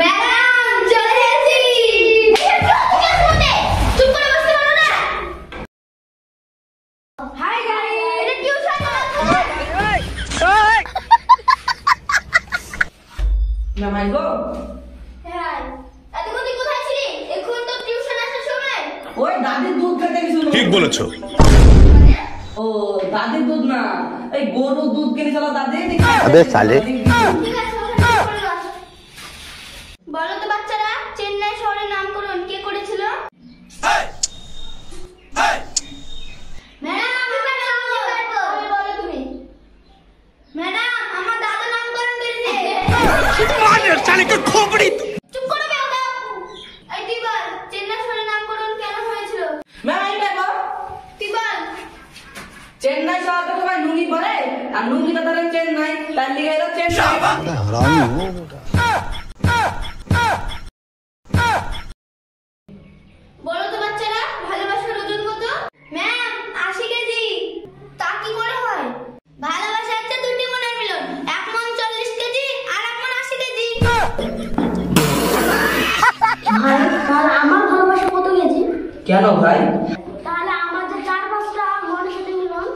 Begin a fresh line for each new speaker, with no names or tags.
Madam চলে এসেছি। চুপ করে বসতে পারো না? হাই গাইস, এটা টিউশন
না ভাই গো।
হ্যাঁ, এতক্ষণ তুই কোথায় ছিলি? এখন তো টিউশন আসার সময়।
ওই দাদির দুধ খেতে গেছিল।
ঠিক বলেছো।
ও দাদির দুধ না, এই গরুর দুধ কিনে চলো দাদি।
আবে সালে।
ঠিক আছে, বলো তো বাচ্চারা, চেন্নাই শহরের নামকরণ কে করেছিল? ম্যাডাম বলো তুমি। ম্যাডাম আমার দাদা নামকরণ করেছে। চুপ করো বেটা। এই তুই বল, চেন্নাই শহরের নামকরণ কেন হয়েছিল? তুই বল।
চেন্নাই শহরকে সবাই নুঙ্গি বলে, আর নুঙ্গিটা ধরে চেন্নাই, তার লিগে এলো চেন্নাই।
বলো তো বাচ্চারা, ভালোবাসার ওজন কত? Ma'am 80 KG. তা কি করে হয়? ভালোবাসা হচ্ছে দুটি মনের মিলন, এক মন 40 কেজি আর এক মন 80 কেজি। ভাই, তাহলে আমার ভালোবাসা কত কেজি?
কেন ভাই?
তাহলে আমার যে 4-5টা মনের সাথে মিলন।